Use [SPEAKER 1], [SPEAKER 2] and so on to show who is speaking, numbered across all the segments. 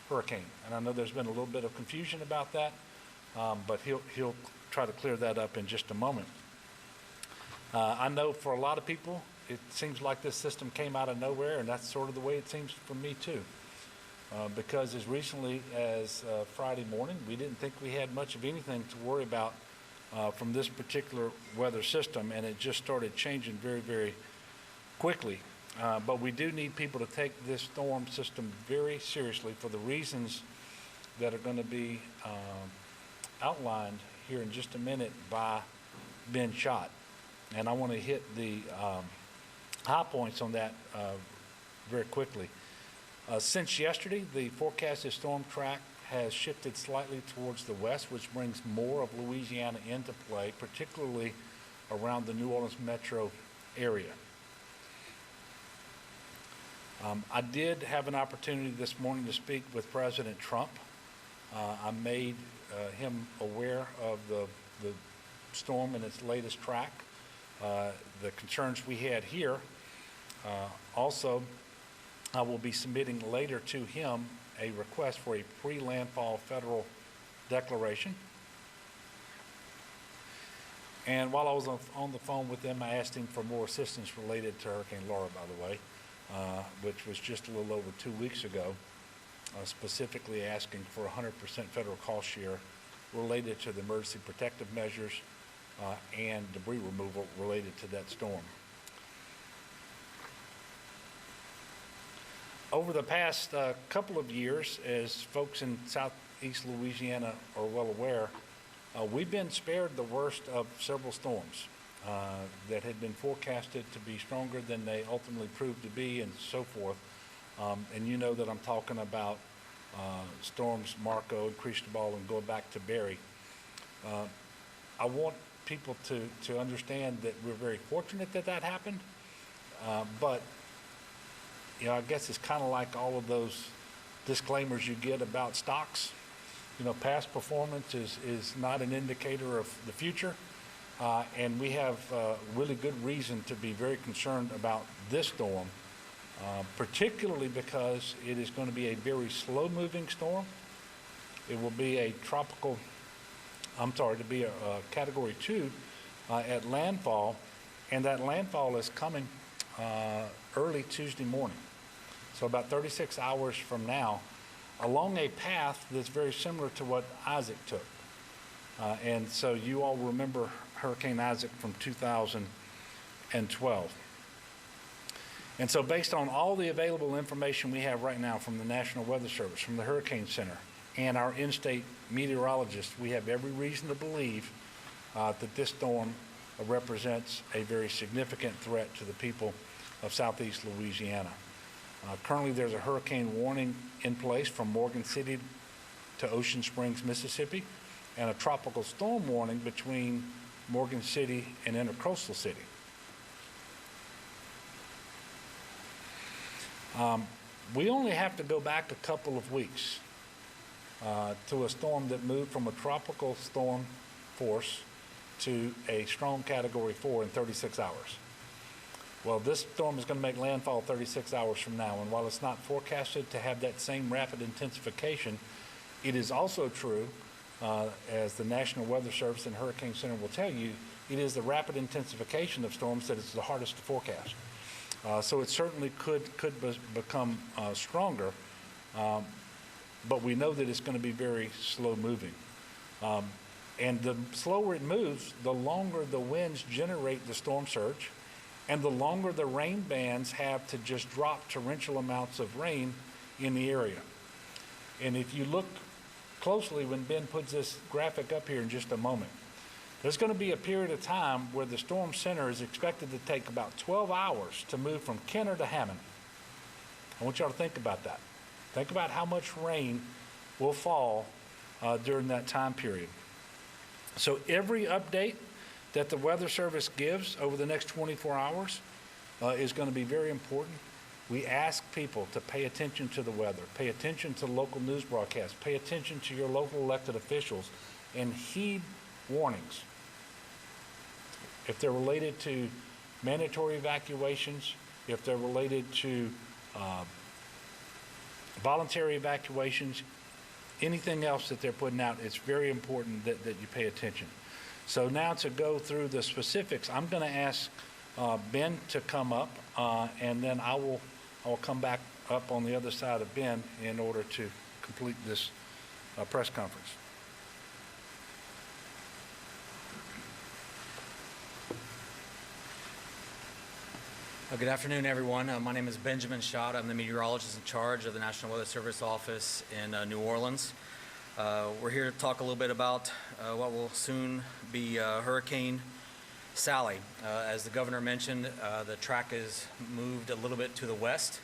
[SPEAKER 1] hurricane. And I know there's been a little bit of confusion about that, but he'll try to clear that up in just a moment. I know for a lot of people, it seems like this system came out of nowhere, and that's sort of the way it seems for me too. Because as recently as Friday morning, we didn't think we had much of anything to worry about from this particular weather system, and it just started changing very, very quickly. But we do need people to take this storm system very seriously for the reasons that are going to be outlined here in just a minute by Ben Schott. And I want to hit the high points on that very quickly. Since yesterday, the forecasted storm track has shifted slightly towards the west, which brings more of Louisiana into play, particularly around the New Orleans metro area. I did have an opportunity this morning to speak with President Trump. I made him aware of the storm and its latest track, the concerns we had here. Also, I will be submitting later to him a request for a pre-landfall federal declaration. And while I was on the phone with them, I asked him for more assistance related to Hurricane Laura, by the way, which was just a little over 2 weeks ago, specifically asking for 100% federal cost share related to the emergency protective measures and debris removal related to that storm. Over the past couple of years, as folks in southeast Louisiana are well aware, we've been spared the worst of several storms that had been forecasted to be stronger than they ultimately proved to be, and so forth. And you know that I'm talking about storms Marco and Cristobal and going back to Barry. I want people to understand that we're very fortunate that that happened, but you know, I guess it's kind of like all of those disclaimers you get about stocks. You know, past performance is not an indicator of the future, and we have really good reason to be very concerned about this storm, particularly because it is going to be a very slow-moving storm. It will be a Category 2 at landfall, and that landfall is coming early Tuesday morning. So about 36 hours from now, along a path that's very similar to what Isaac took. And so you all remember Hurricane Isaac from 2012. And so based on all the available information we have right now from the National Weather Service, from the Hurricane Center, and our in-state meteorologists, we have every reason to believe that this storm represents a very significant threat to the people of southeast Louisiana. Currently, there's a hurricane warning in place from Morgan City to Ocean Springs, Mississippi, and a tropical storm warning between Morgan City and Intercoastal City. We only have to go back a couple of weeks to a storm that moved from a tropical storm force to a strong Category 4 in 36 hours. Well, this storm is going to make landfall 36 hours from now, and while it's not forecasted to have that same rapid intensification, it is also true, as the National Weather Service and Hurricane Center will tell you, it is the rapid intensification of storms that is the hardest to forecast. So it certainly could become stronger, but we know that it's going to be very slow moving. And the slower it moves, the longer the winds generate the storm surge, and the longer the rain bands have to just drop torrential amounts of rain in the area. And if you look closely when Ben puts this graphic up here in just a moment, there's going to be a period of time where the storm center is expected to take about 12 hours to move from Kenner to Hammond. I want y'all to think about that. Think about how much rain will fall during that time period. So every update that the Weather Service gives over the next 24 hours is going to be very important. We ask people to pay attention to the weather, pay attention to local news broadcasts, pay attention to your local elected officials, and heed warnings. If they're related to mandatory evacuations, if they're related to voluntary evacuations, anything else that they're putting out, it's very important that you pay attention. So now to go through the specifics, I'm going to ask Ben to come up, and then I'll come back up on the other side of Ben in order to complete this press conference.
[SPEAKER 2] Good afternoon, everyone. My name is Benjamin Schott. I'm the meteorologist in charge of the National Weather Service office in New Orleans. We're here to talk a little bit about what will soon be Hurricane Sally. As the governor mentioned, the track is moved a little bit to the west,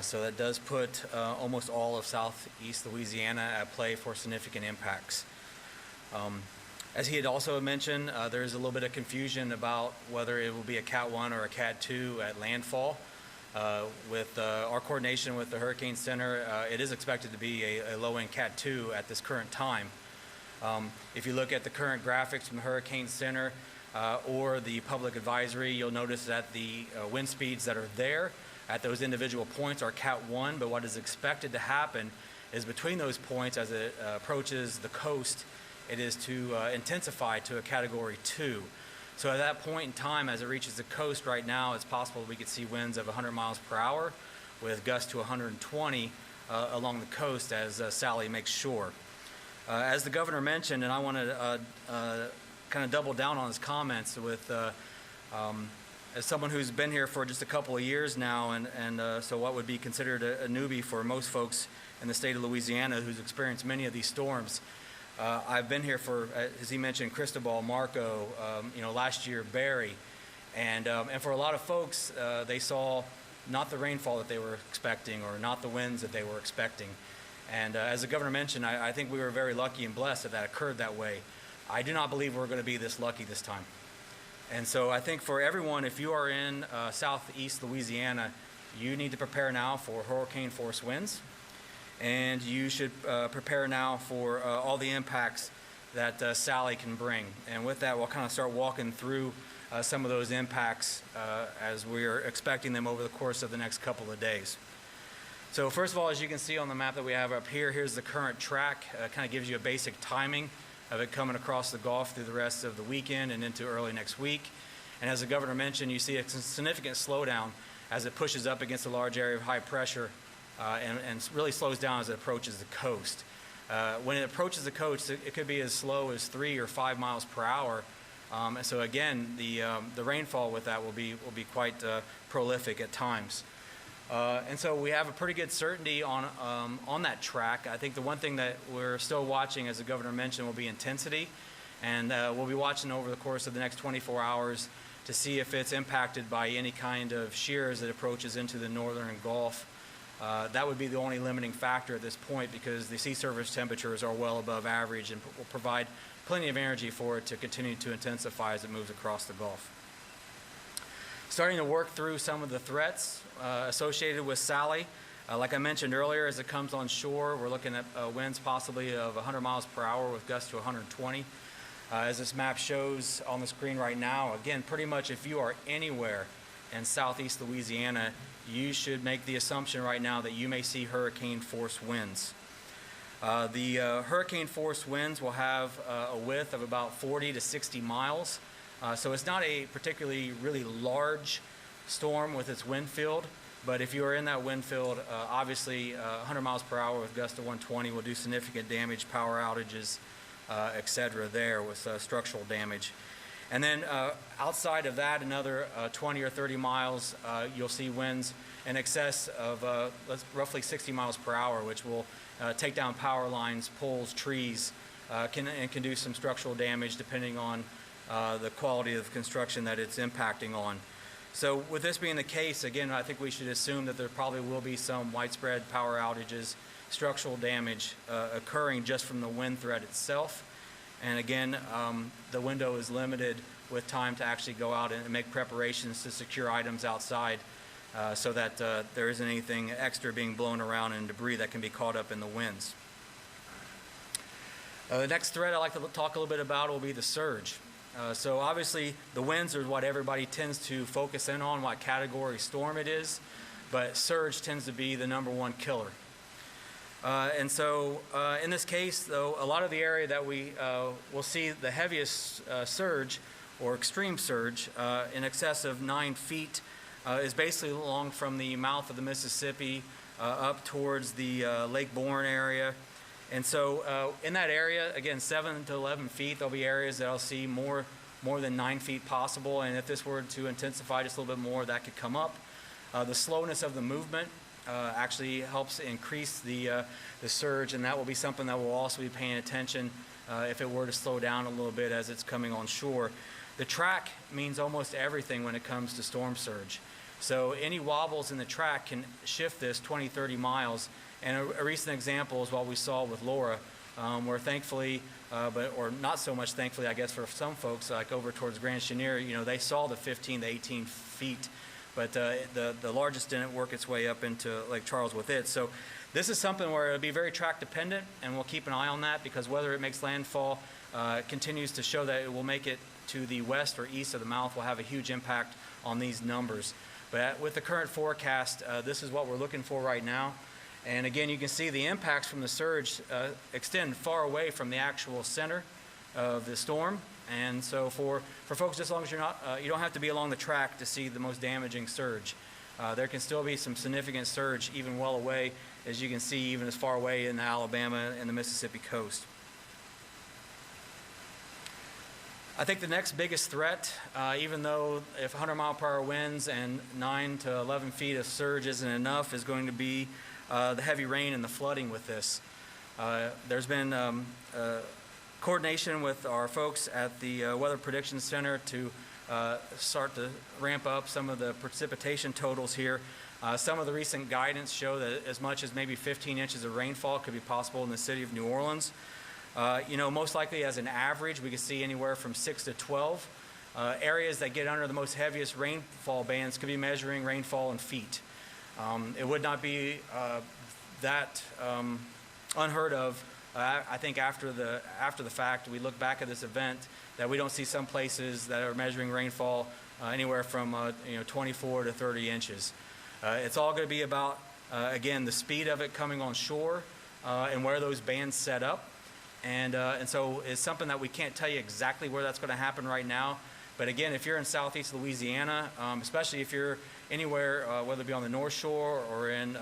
[SPEAKER 2] so that does put almost all of southeast Louisiana at play for significant impacts. As he had also mentioned, there is a little bit of confusion about whether it will be a Cat 1 or a Cat 2 at landfall. With our coordination with the Hurricane Center, it is expected to be a low-end Cat 2 at this current time. If you look at the current graphics from the Hurricane Center or the public advisory, you'll notice that the wind speeds that are there at those individual points are Cat 1, but what is expected to happen is between those points as it approaches the coast, it is to intensify to a Category 2. So at that point in time, as it reaches the coast right now, it's possible we could see winds of 100 miles per hour with gusts to 120 along the coast as Sally makes shore. As the governor mentioned, and I want to kind of double down on his comments with, as someone who's been here for just a couple of years now, and so what would be considered a newbie for most folks in the state of Louisiana who's experienced many of these storms. I've been here for, as he mentioned, Cristobal, Marco, last year, Barry. And for a lot of folks, they saw not the rainfall that they were expecting or not the winds that they were expecting. And as the governor mentioned, I think we were very lucky and blessed that occurred that way. I do not believe we're going to be this lucky this time. And so I think for everyone, if you are in southeast Louisiana, you need to prepare now for hurricane force winds. And you should prepare now for all the impacts that Sally can bring. And with that, we'll kind of start walking through some of those impacts as we are expecting them over the course of the next couple of days. So first of all, as you can see on the map that we have up here, here's the current track. Kind of gives you a basic timing of it coming across the Gulf through the rest of the weekend and into early next week. And as the governor mentioned, you see a significant slowdown as it pushes up against a large area of high pressure and really slows down as it approaches the coast. When it approaches the coast, it could be as slow as 3 or 5 miles per hour. And so again, the rainfall with that will be quite prolific at times. And so we have a pretty good certainty on that track. I think the one thing that we're still watching, as the governor mentioned, will be intensity. And we'll be watching over the course of the next 24 hours to see if it's impacted by any kind of shear as it approaches into the northern Gulf. That would be the only limiting factor at this point because the sea surface temperatures are well above average and will provide plenty of energy for it to continue to intensify as it moves across the Gulf. Starting to work through some of the threats associated with Sally. Like I mentioned earlier, as it comes on shore, we're looking at winds possibly of 100 miles per hour with gusts to 120. As this map shows on the screen right now, again, pretty much if you are anywhere in southeast Louisiana, you should make the assumption right now that you may see hurricane force winds. The hurricane force winds will have a width of about 40 to 60 miles. So it's not a particularly really large storm with its wind field, but if you are in that wind field, obviously 100 miles per hour with gusts to 120 will do significant damage, power outages, etc. there with structural damage. And then outside of that, another 20 or 30 miles, you'll see winds in excess of roughly 60 miles per hour, which will take down power lines, poles, trees, and can do some structural damage depending on the quality of the construction that it's impacting on. So with this being the case, again, I think we should assume that there probably will be some widespread power outages, structural damage occurring just from the wind threat itself. And again, the window is limited with time to actually go out and make preparations to secure items outside so that there isn't anything extra being blown around and debris that can be caught up in the winds. The next threat I'd like to talk a little bit about will be the surge. So obviously the winds are what everybody tends to focus in on, what category storm it is, but surge tends to be the #1 killer. And so in this case, though, a lot of the area that we will see the heaviest surge or extreme surge in excess of 9 feet is basically along from the mouth of the Mississippi up towards the Lake Bourne area. And so in that area, again, 7 to 11 feet, there'll be areas that I'll see more than 9 feet possible. And if this were to intensify just a little bit more, that could come up. The slowness of the movement actually helps increase the surge, and that will be something that we'll also be paying attention if it were to slow down a little bit as it's coming on shore. The track means almost everything when it comes to storm surge. So any wobbles in the track can shift this 20, 30 miles. And a recent example is what we saw with Laura, where thankfully, or not so much thankfully, I guess, for some folks, like over towards Grand Chenier, they saw the 15 to 18 feet, but the largest didn't work its way up into Lake Charles with it. So this is something where it'll be very track dependent, and we'll keep an eye on that, because whether it makes landfall continues to show that it will make it to the west or east of the mouth will have a huge impact on these numbers. But with the current forecast, this is what we're looking for right now. And again, you can see the impacts from the surge extend far away from the actual center of the storm. And so for folks, just as long as you're not, you don't have to be along the track to see the most damaging surge. There can still be some significant surge even well away, as you can see, even as far away in Alabama and the Mississippi coast. I think the next biggest threat, even though if 100-mile-per-hour winds and 9 to 11 feet of surge isn't enough, is going to be the heavy rain and the flooding with this. There's been coordination with our folks at the Weather Prediction Center to start to ramp up some of the precipitation totals here. Some of the recent guidance show that as much as maybe 15 inches of rainfall could be possible in the city of New Orleans. Most likely as an average, we could see anywhere from 6 to 12. Areas that get under the most heaviest rainfall bands could be measuring rainfall in feet. It would not be that unheard of. I think after the fact, we look back at this event that we don't see some places that are measuring rainfall anywhere from 24 to 30 inches. It's all going to be about again the speed of it coming on shore and where those bands set up. And so it's something that we can't tell you exactly where that's going to happen right now. But again, if you're in southeast Louisiana, especially if you're anywhere, whether it be on the North Shore or in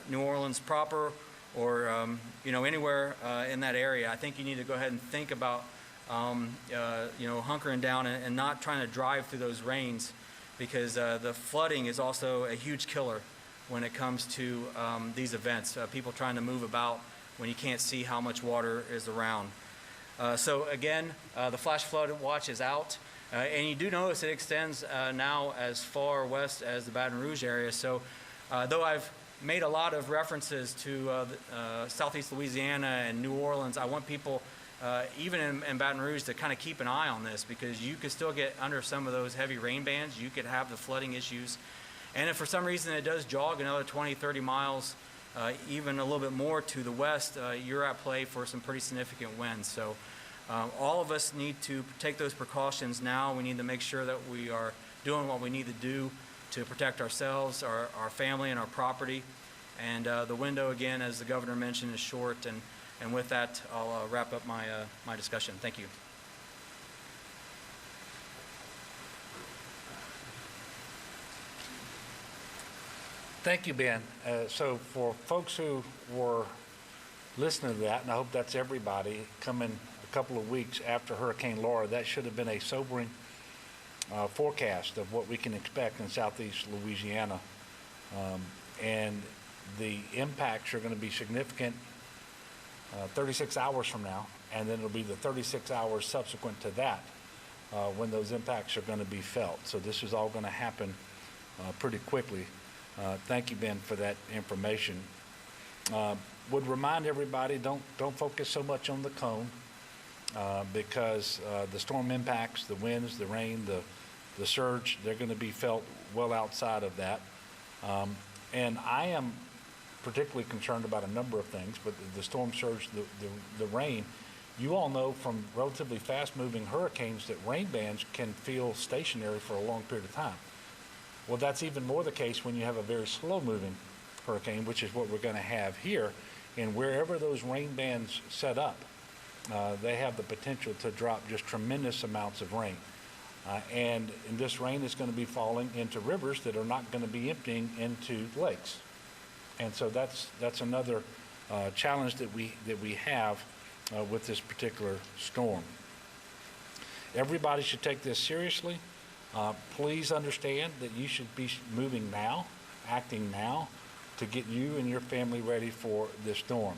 [SPEAKER 2] New Orleans proper, or anywhere in that area, I think you need to go ahead and think about hunkering down and not trying to drive through those rains, because the flooding is also a huge killer when it comes to these events. People trying to move about when you can't see how much water is around. So again, the flash flood watch is out. And you do notice it extends now as far west as the Baton Rouge area. So though I've made a lot of references to southeast Louisiana and New Orleans, I want people, even in Baton Rouge, to kind of keep an eye on this, because you could still get under some of those heavy rain bands. You could have the flooding issues. And if for some reason it does jog another 20, 30 miles, even a little bit more to the west, you're at play for some pretty significant winds. So all of us need to take those precautions now. We need to make sure that we are doing what we need to do to protect ourselves, our family, and our property. And the window, again, as the governor mentioned, is short. And with that, I'll wrap up my discussion. Thank you.
[SPEAKER 1] Thank you, Ben. So for folks who were listening to that, and I hope that's everybody, coming a couple of weeks after Hurricane Laura, that should have been a sobering forecast of what we can expect in southeast Louisiana. And the impacts are going to be significant 36 hours from now, and then it'll be the 36 hours subsequent to that when those impacts are going to be felt. So this is all going to happen pretty quickly. Thank you, Ben, for that information. Would remind everybody, don't focus so much on the cone because the storm impacts, the winds, the rain, the surge, they're going to be felt well outside of that. And I am particularly concerned about a number of things, but the storm surge, the rain, you all know from relatively fast-moving hurricanes that rain bands can feel stationary for a long period of time. Well, that's even more the case when you have a very slow-moving hurricane, which is what we're going to have here. And wherever those rain bands set up, they have the potential to drop just tremendous amounts of rain. And this rain is going to be falling into rivers that are not going to be emptying into lakes. And so that's another challenge that we have with this particular storm. Everybody should take this seriously. Please understand that you should be moving now, acting now, to get you and your family ready for this storm.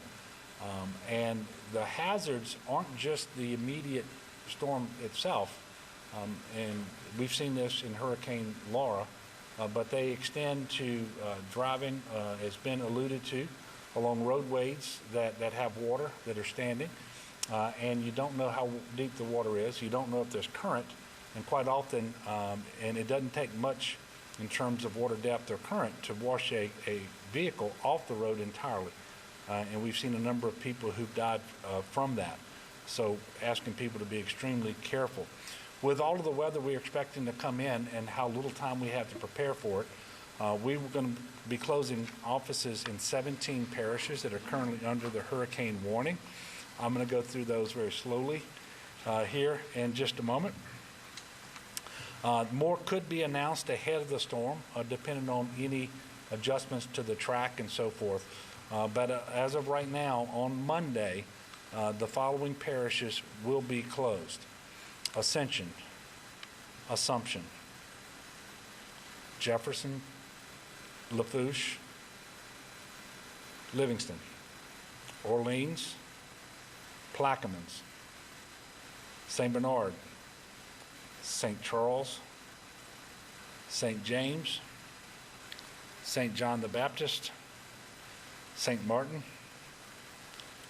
[SPEAKER 1] And the hazards aren't just the immediate storm itself, and we've seen this in Hurricane Laura, but they extend to driving, as been alluded to, along roadways that have water, that are standing, and you don't know how deep the water is. You don't know if there's current, and quite often, and it doesn't take much in terms of water depth or current to wash a vehicle off the road entirely. And we've seen a number of people who've died from that. So asking people to be extremely careful. With all of the weather we're expecting to come in and how little time we have to prepare for it, we were going to be closing offices in 17 parishes that are currently under the hurricane warning. I'm going to go through those very slowly here in just a moment. More could be announced ahead of the storm, depending on any adjustments to the track and so forth. But as of right now, on Monday, the following parishes will be closed: Ascension, Assumption, Jefferson, Lafourche, Livingston, Orleans, Plaquemines, St. Bernard, St. Charles, St. James, St. John the Baptist, St. Martin,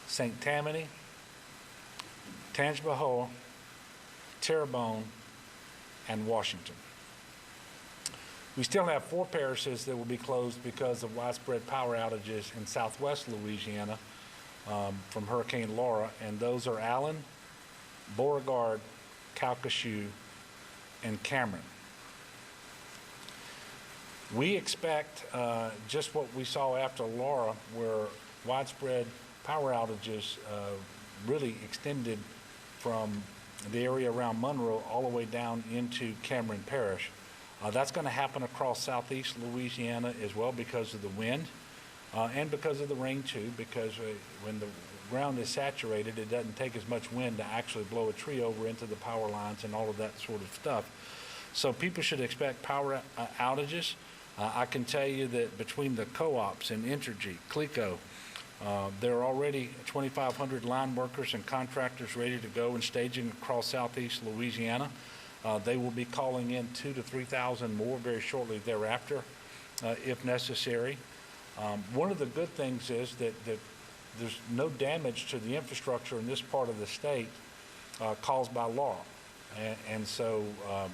[SPEAKER 1] St. Tammany, Tangipahoa, Terrebonne, and Washington. We still have 4 parishes that will be closed because of widespread power outages in southwest Louisiana from Hurricane Laura, and those are Allen, Beauregard, Calcasieu, and Cameron. We expect just what we saw after Laura, where widespread power outages really extended from the area around Monroe all the way down into Cameron Parish. That's going to happen across southeast Louisiana as well because of the wind and because of the rain too, because when the ground is saturated, it doesn't take as much wind to actually blow a tree over into the power lines and all of that sort of stuff. So people should expect power outages. I can tell you that between the co-ops and Entergy, CLECO, there are already 2,500 line workers and contractors ready to go and staging across southeast Louisiana. They will be calling in 2,000 to 3,000 more very shortly thereafter, if necessary. One of the good things is that there's no damage to the infrastructure in this part of the state caused by Laura. And so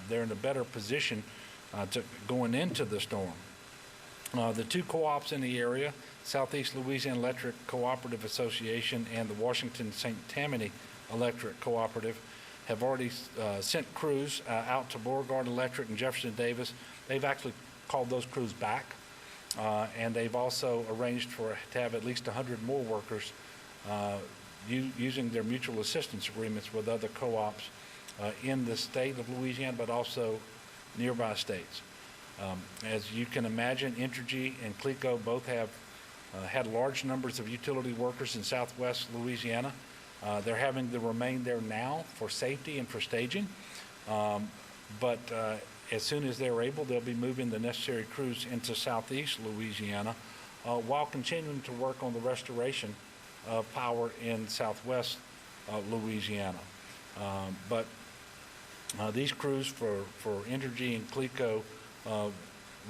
[SPEAKER 1] they're in a better position to going into the storm. The 2 co-ops in the area, Southeast Louisiana Electric Cooperative Association and the Washington St. Tammany Electric Cooperative, have already sent crews out to Beauregard Electric and Jefferson Davis. They've actually called those crews back, and they've also arranged to have at least 100 more workers using their mutual assistance agreements with other co-ops in the state of Louisiana, but also nearby states. As you can imagine, Entergy and CLECO both have had large numbers of utility workers in southwest Louisiana. They're having to remain there now for safety and for staging, but as soon as they're able, they'll be moving the necessary crews into southeast Louisiana while continuing to work on the restoration of power in southwest Louisiana. But these crews for Entergy and CLECO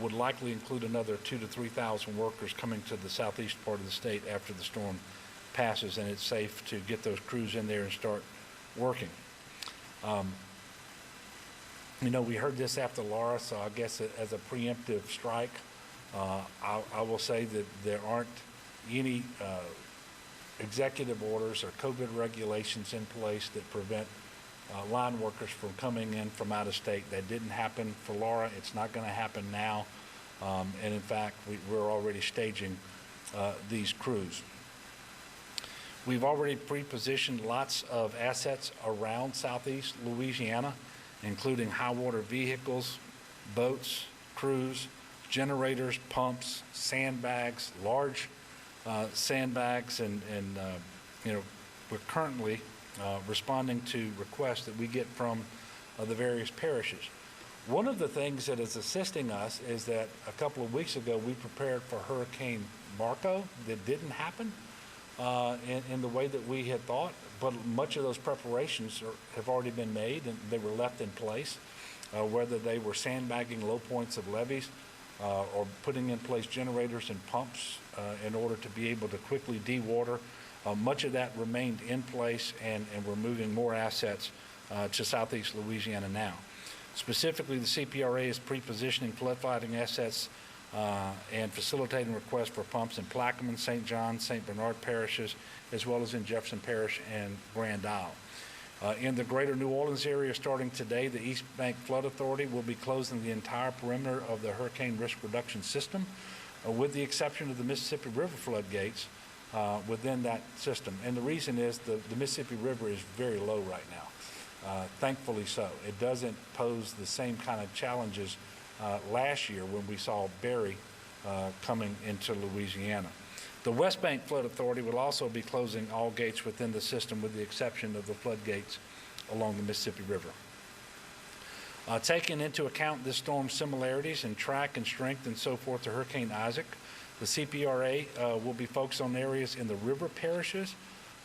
[SPEAKER 1] would likely include another 2,000 to 3,000 workers coming to the southeast part of the state after the storm passes, and it's safe to get those crews in there and start working. You know, we heard this after Laura, so I guess as a preemptive strike, I will say that there aren't any executive orders or COVID regulations in place that prevent line workers from coming in from out of state. That didn't happen for Laura. It's not going to happen now. And in fact, we're already staging these crews. We've already pre-positioned lots of assets around southeast Louisiana, including high water vehicles, boats, crews, generators, pumps, sandbags, large sandbags, and we're currently responding to requests that we get from the various parishes. One of the things that is assisting us is that a couple of weeks ago we prepared for Hurricane Marco that didn't happen in the way that we had thought, but much of those preparations have already been made and they were left in place, whether they were sandbagging low points of levees or putting in place generators and pumps in order to be able to quickly dewater. Much of that remained in place, and we're moving more assets to southeast Louisiana now. Specifically, the CPRA is pre-positioning flood fighting assets and facilitating requests for pumps in Plaquemine, St. John, St. Bernard parishes, as well as in Jefferson Parish and Grand Isle. In the greater New Orleans area, starting today, the East Bank Flood Authority will be closing the entire perimeter of the hurricane risk reduction system, with the exception of the Mississippi River floodgates within that system. And the reason is the Mississippi River is very low right now, thankfully so. It doesn't pose the same kind of challenges last year when we saw Barry coming into Louisiana. The West Bank Flood Authority will also be closing all gates within the system with the exception of the floodgates along the Mississippi River. Taking into account this storm's similarities in track and strength and so forth to Hurricane Isaac, the CPRA will be focused on areas in the river parishes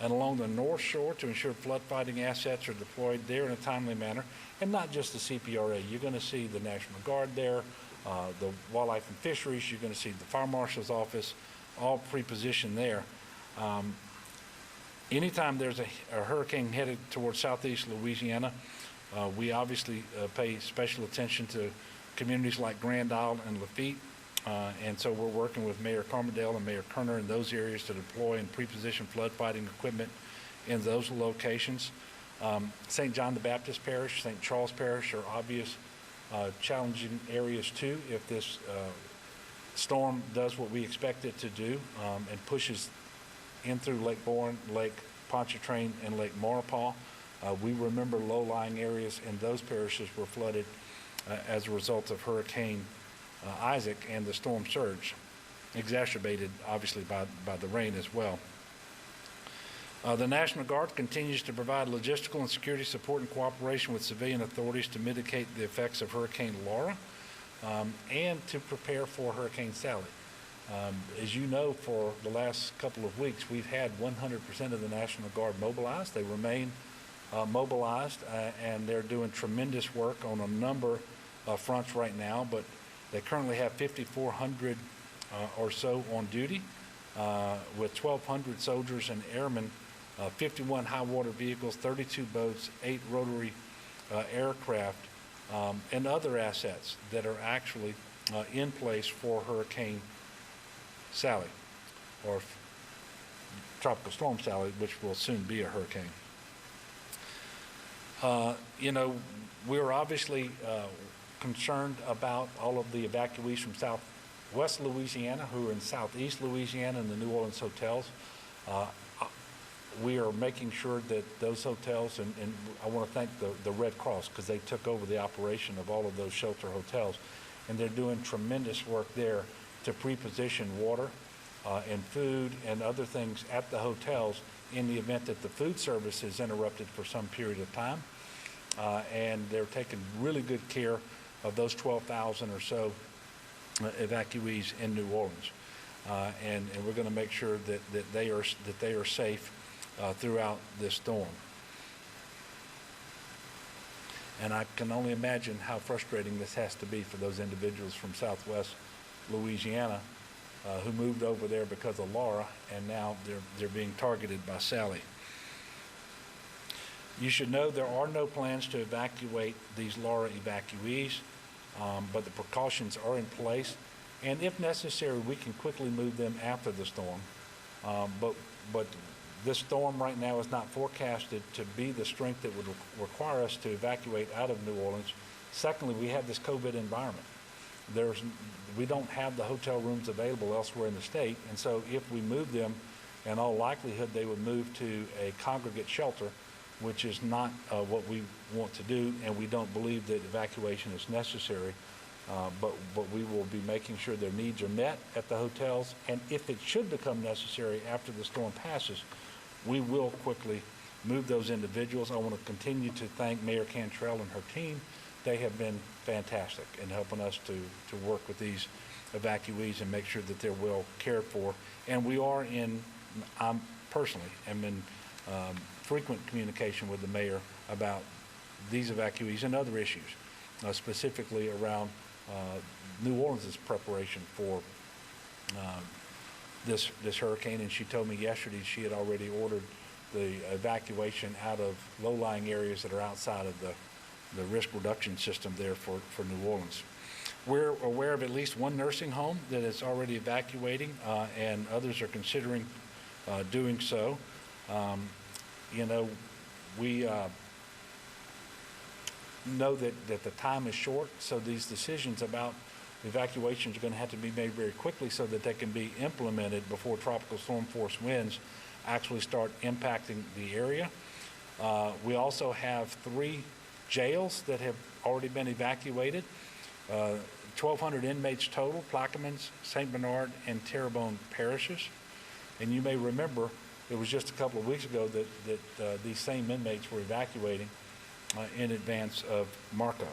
[SPEAKER 1] and along the North Shore to ensure flood fighting assets are deployed there in a timely manner, and not just the CPRA. You're going to see the National Guard there, the Wildlife and Fisheries, you're going to see the Fire Marshal's Office, all pre-positioned there. Anytime there's a hurricane headed towards southeast Louisiana, we obviously pay special attention to communities like Grand Isle and Lafitte, and so we're working with Mayor Carmondale and Mayor Kerner in those areas to deploy and pre-position flood fighting equipment in those locations. St. John the Baptist Parish, St. Charles Parish are obvious challenging areas too if this storm does what we expect it to do and pushes in through Lake Bourne, Lake Pontchartrain, and Lake Maurepas. We remember low-lying areas in those parishes were flooded as a result of Hurricane Isaac and the storm surge, exacerbated obviously by the rain as well. The National Guard continues to provide logistical and security support and cooperation with civilian authorities to mitigate the effects of Hurricane Laura and to prepare for Hurricane Sally. As you know, for the last couple of weeks, we've had 100% of the National Guard mobilized. They remain mobilized, and they're doing tremendous work on a number of fronts right now, but they currently have 5,400 or so on duty, with 1,200 soldiers and airmen, 51 high water vehicles, 32 boats, 8 rotary aircraft, and other assets that are actually in place for Hurricane Sally, or Tropical Storm Sally, which will soon be a hurricane. We're obviously concerned about all of the evacuees from southwest Louisiana who are in southeast Louisiana in the New Orleans hotels. We are making sure that those hotels, and I want to thank the Red Cross because they took over the operation of all of those shelter hotels, and they're doing tremendous work there to pre-position water and food and other things at the hotels in the event that the food service is interrupted for some period of time. And they're taking really good care of those 12,000 or so evacuees in New Orleans. And we're going to make sure that they are safe throughout this storm. And I can only imagine how frustrating this has to be for those individuals from southwest Louisiana who moved over there because of Laura, and now they're being targeted by Sally. You should know there are no plans to evacuate these Laura evacuees, but the precautions are in place, and if necessary, we can quickly move them after the storm. But this storm right now is not forecasted to be the strength that would require us to evacuate out of New Orleans. Secondly, we have this COVID environment. We don't have the hotel rooms available elsewhere in the state, and so if we move them In all likelihood, they would move to a congregate shelter, which is not what we want to do, and we don't believe that evacuation is necessary. But we will be making sure their needs are met at the hotels, and if it should become necessary after the storm passes, we will quickly move those individuals. I want to continue to thank Mayor Cantrell and her team. They have been fantastic in helping us to work with these evacuees and make sure that they're well cared for. And we are I'm personally am in frequent communication with the mayor about these evacuees and other issues, specifically around New Orleans' preparation for this hurricane. And she told me yesterday she had already ordered the evacuation out of low-lying areas that are outside of the risk reduction system there for New Orleans. We're aware of at least one nursing home that is already evacuating, and others are considering doing so. We know that the time is short, so these decisions about evacuations are going to have to be made very quickly so that they can be implemented before tropical storm force winds actually start impacting the area. We also have 3 jails that have already been evacuated, 1,200 inmates total, Plaquemines, St. Bernard, and Terrebonne parishes. And you may remember it was just a couple of weeks ago that these same inmates were evacuating in advance of Marco.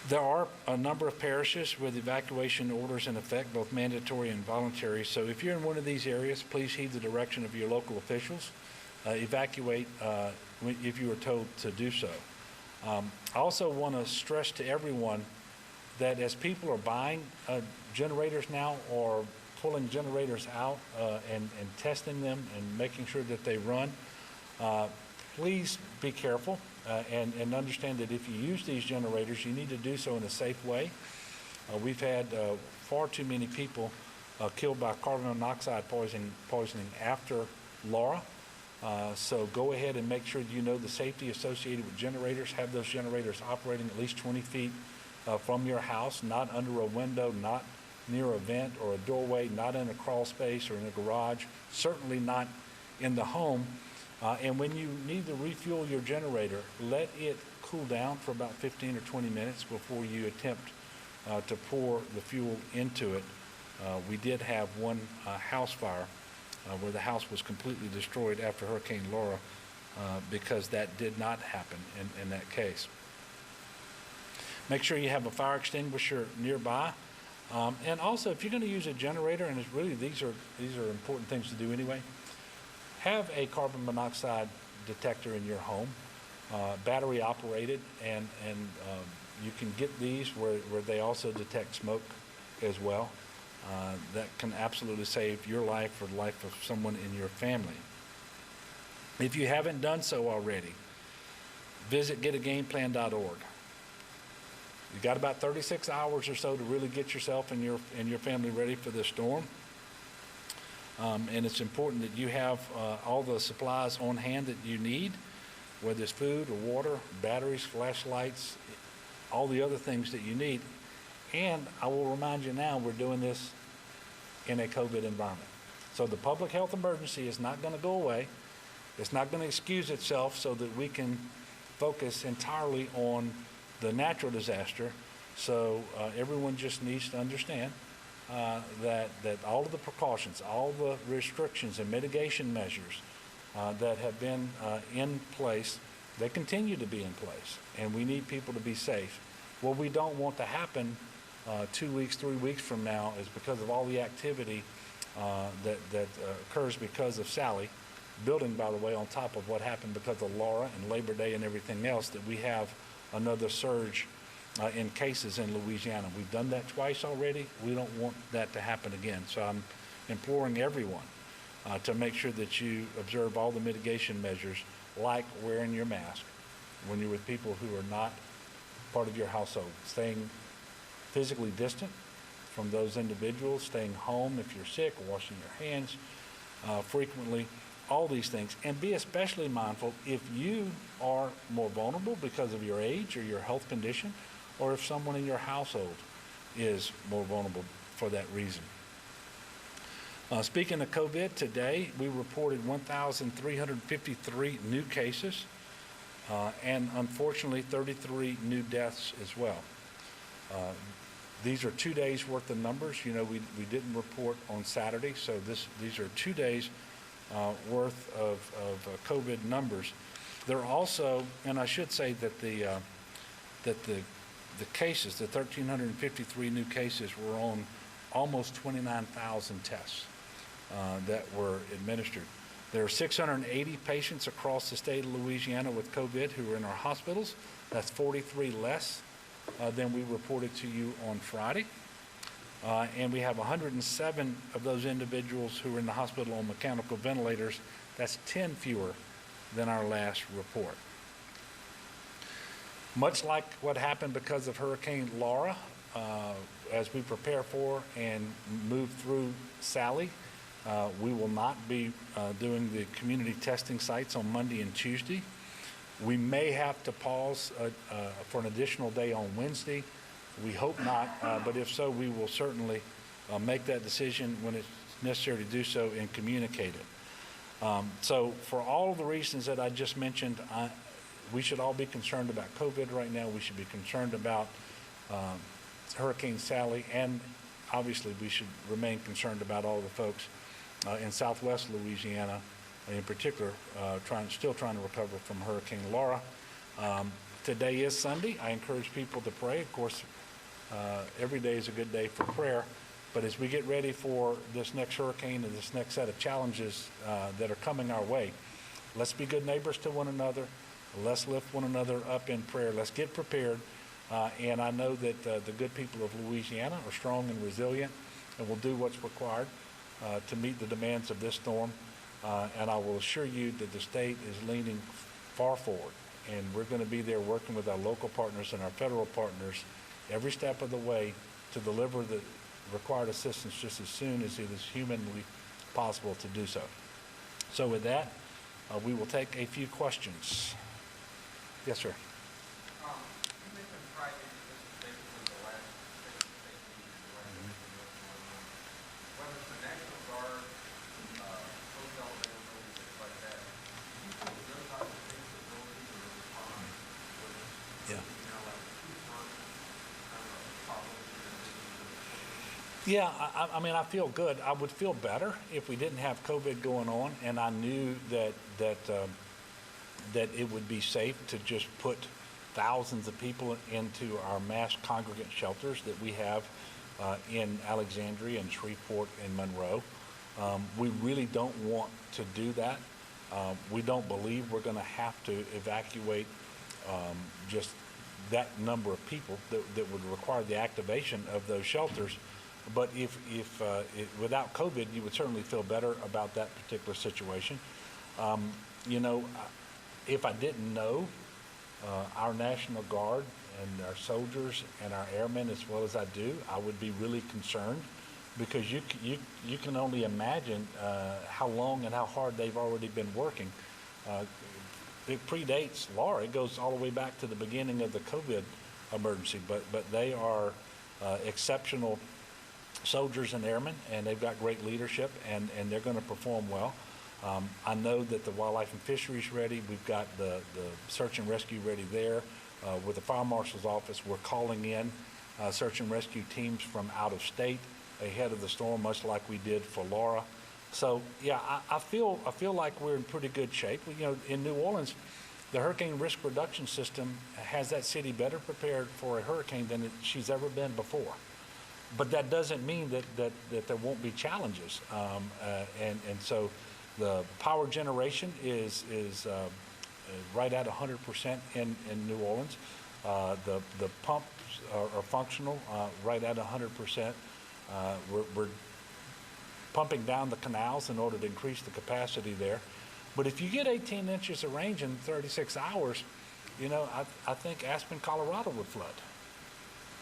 [SPEAKER 1] There are a number of parishes with evacuation orders in effect, both mandatory and voluntary. So if you're in one of these areas, please heed the direction of your local officials. Evacuate if you are told to do so. I also want to stress to everyone that as people are buying generators now or pulling generators out and testing them and making sure that they run, please be careful and understand that if you use these generators, you need to do so in a safe way. We've had far too many people killed by carbon monoxide poisoning after Laura. So go ahead and make sure you know the safety associated with generators. Have those generators operating at least 20 feet from your house, not under a window, not near a vent or a doorway, not in a crawl space or in a garage, certainly not in the home. And when you need to refuel your generator, let it cool down for about 15 or 20 minutes before you attempt to pour the fuel into it. We did have one house fire where the house was completely destroyed after Hurricane Laura because that did not happen in that case. Make sure you have a fire extinguisher nearby. And also, if you're going to use a generator, and it's really these are important things to do anyway, have a carbon monoxide detector in your home, battery operated, and you can get these where they also detect smoke as well. That can absolutely save your life or the life of someone in your family. If you haven't done so already, visit getagameplan.org. You've got about 36 hours or so to really get yourself and your family ready for this storm. And it's important that you have all the supplies on hand that you need, whether it's food or water, batteries, flashlights, all the other things that you need. And I will remind you now, we're doing this in a COVID environment. So the public health emergency is not going to go away. It's not going to excuse itself so that we can focus entirely on the natural disaster. So everyone just needs to understand that all of the precautions, all the restrictions and mitigation measures that have been in place, they continue to be in place. And we need people to be safe. What we don't want to happen 2 weeks, 3 weeks from now is because of all the activity that occurs because of Sally, building, by the way, on top of what happened because of Laura and Labor Day and everything else, that we have another surge in cases in Louisiana. We've done that twice already. We don't want that to happen again. So I'm imploring everyone to make sure that you observe all the mitigation measures, like wearing your mask when you're with people who are not part of your household, staying physically distant from those individuals, staying home if you're sick, washing your hands frequently, all these things. And be especially mindful if you are more vulnerable because of your age or your health condition, or if someone in your household is more vulnerable for that reason. Speaking of COVID, today we reported 1,353 new cases and unfortunately 33 new deaths as well. These are 2 days worth of numbers. You know, we didn't report on Saturday, so these are 2 days worth of COVID numbers. There are also, and I should say that the cases, the 1,353 new cases, were on almost 29,000 tests that were administered. There are 680 patients across the state of Louisiana with COVID who are in our hospitals. That's 43 less than we reported to you on Friday. And we have 107 of those individuals who are in the hospital on mechanical ventilators. That's 10 fewer than our last report. Much like what happened because of Hurricane Laura, as we prepare for and move through Sally, we will not be doing the community testing sites on Monday and Tuesday. We may have to pause for an additional day on Wednesday. We hope not, but if so, we will certainly make that decision when it's necessary to do so and communicate it. So for all of the reasons that I just mentioned, we should all be concerned about COVID right now. We should be concerned about Hurricane Sally, and obviously we should remain concerned about all the folks in Southwest Louisiana, in particular, still trying to recover from Hurricane Laura. Today is Sunday. I encourage people to pray. Of course, every day is a good day for prayer. But as we get ready for this next hurricane and this next set of challenges that are coming our way, let's be good neighbors to one another. Let's lift one another up in prayer. Let's get prepared. And I know that the good people of Louisiana are strong and resilient and will do what's required to meet the demands of this storm. And I will assure you that the state is leaning far forward. And we're going to be there working with our local partners and our federal partners every step of the way to deliver the required assistance just as soon as it is humanly possible to do so. So with that, we will take a few questions. Yes, sir.
[SPEAKER 3] You mentioned Friday, this is basically the last state meeting, whether it's the National Guard, hotel availability, things like that, do you think those types of things ability to respond with,
[SPEAKER 1] Yeah.
[SPEAKER 3] like a two-month kind of population?
[SPEAKER 1] Yeah, I mean, I feel good. I would feel better if we didn't have COVID going on, and I knew that it would be safe to just put thousands of people into our mass congregate shelters that we have in Alexandria and Shreveport and Monroe. We really don't want to do that. We don't believe we're going to have to evacuate just that number of people that would require the activation of those shelters. But if without COVID, you would certainly feel better about that particular situation. You know, if I didn't know our National Guard and our soldiers and our airmen as well as I do, I would be really concerned, because you can only imagine how long and how hard they've already been working. It predates Laura. It goes all the way back to the beginning of the COVID emergency, but they are exceptional soldiers and airmen, and they've got great leadership, and they're going to perform well. I know that the Wildlife and Fisheries ready. We've got the search and rescue ready there. With the Fire Marshal's office, we're calling in search and rescue teams from out of state ahead of the storm, much like we did for Laura. So yeah, I feel like we're in pretty good shape. You know, in New Orleans, the Hurricane Risk Reduction System has that city better prepared for a hurricane than she's ever been before. But that doesn't mean that there won't be challenges. And so the power generation is right at 100% in New Orleans. The pumps are functional right at 100%. We're pumping down the canals in order to increase the capacity there. But if you get 18 inches of rain in 36 hours, you know, I think Aspen, Colorado would flood.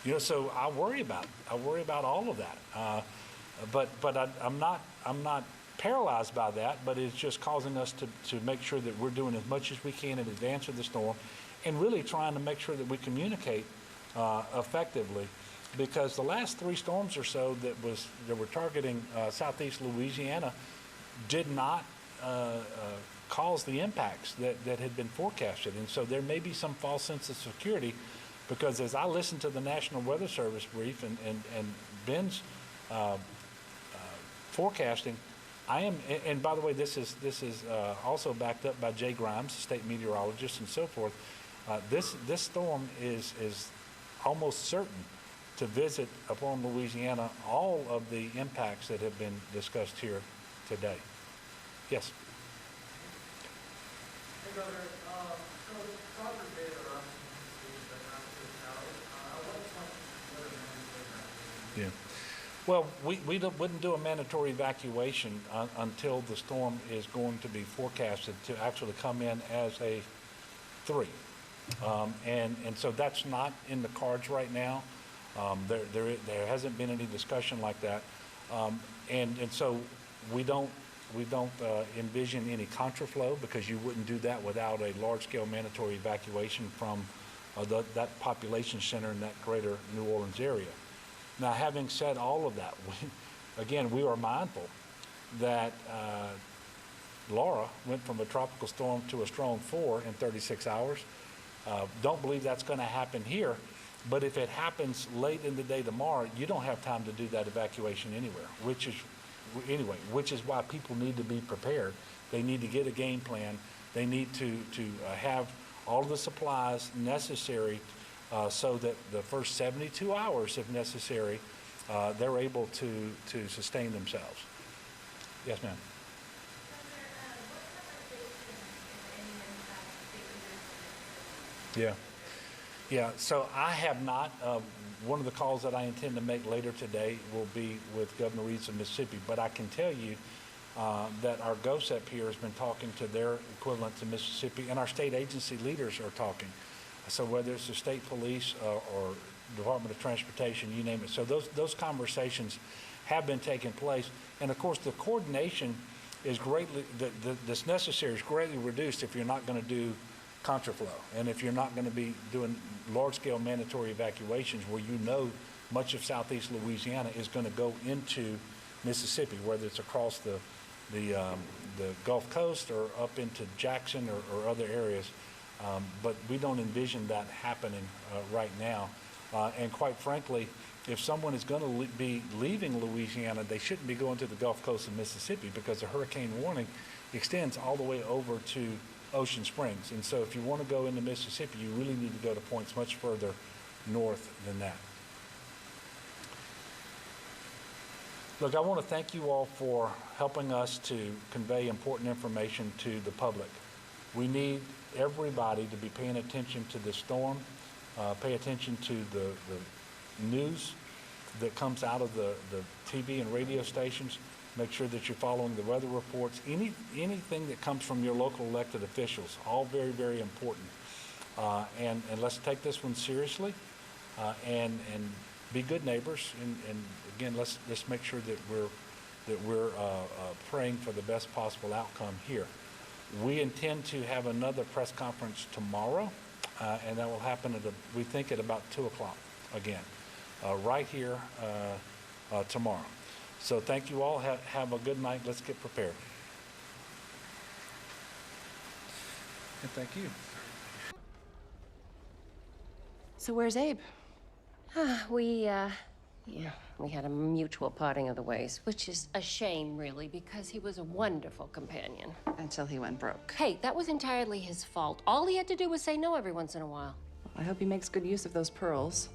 [SPEAKER 1] You know, so I worry about all of that. But I'm not paralyzed by that, but it's just causing us to make sure that we're doing as much as we can in advance of the storm, and really trying to make sure that we communicate effectively because the last 3 storms or so that were targeting southeast Louisiana did not cause the impacts that had been forecasted. And so there may be some false sense of security, because as I listened to the National Weather Service brief and Ben's forecasting, I am, and by the way, this is also backed up by Jay Grimes, state meteorologist, and so forth. This storm is almost certain to visit upon Louisiana all of the impacts that have been discussed here today. Yes.
[SPEAKER 3] Hey, Governor, so the proper data are on the economic tally. What assumptions would have been?
[SPEAKER 1] Yeah. Well, we wouldn't do a mandatory evacuation until the storm is going to be forecasted to actually come in as a 3. And so that's not in the cards right now. There hasn't been any discussion like that. And so we don't envision any contraflow, because you wouldn't do that without a large-scale mandatory evacuation from that population center in that greater New Orleans area. Now, having said all of that, we are mindful that Laura went from a tropical storm to a strong 4 in 36 hours. Don't believe that's going to happen here, but if it happens late in the day tomorrow, you don't have time to do that evacuation anywhere, which is why people need to be prepared. They need to get a game plan. They need to have all of the supplies necessary so that the first 72 hours, if necessary, they're able to sustain themselves. Yes, ma'am. Yeah. Yeah, so I have not. One of the calls that I intend to make later today will be with Governor Reeves of Mississippi, but I can tell you that our GOSEP here has been talking to their equivalent to Mississippi, and our state agency leaders are talking. So whether it's the state police or Department of Transportation, you name it. So those conversations have been taking place. And of course, the coordination is greatly, that's necessary is greatly reduced if you're not going to do contraflow, and if you're not going to be doing large-scale mandatory evacuations where you know much of southeast Louisiana is going to go into Mississippi, whether it's across the Gulf Coast or up into Jackson or other areas. But we don't envision that happening right now. And quite frankly, if someone is going to be leaving Louisiana, they shouldn't be going to the Gulf Coast of Mississippi, because the hurricane warning extends all the way over to Ocean Springs. And so if you want to go into Mississippi, you really need to go to points much further north than that. Look, I want to thank you all for helping us to convey important information to the public. We need everybody to be paying attention to the storm, pay attention to the news that comes out of the TV and radio stations. Make sure that you're following the weather reports, anything that comes from your local elected officials, all very, very important. And let's take this one seriously, and be good neighbors. And again, let's make sure that we're praying for the best possible outcome here. We intend to have another press conference tomorrow, and that will happen we think at about 2 o'clock again, right here tomorrow. So thank you all. Have a good night. Let's get prepared. And thank you.
[SPEAKER 4] So where's Abe?
[SPEAKER 5] We had a mutual parting of the ways, which is a shame, really, because he was a wonderful companion.
[SPEAKER 4] Until he went broke.
[SPEAKER 5] Hey, that was entirely his fault. All he had to do was say no every once in a while.
[SPEAKER 4] I hope he makes good use of those pearls.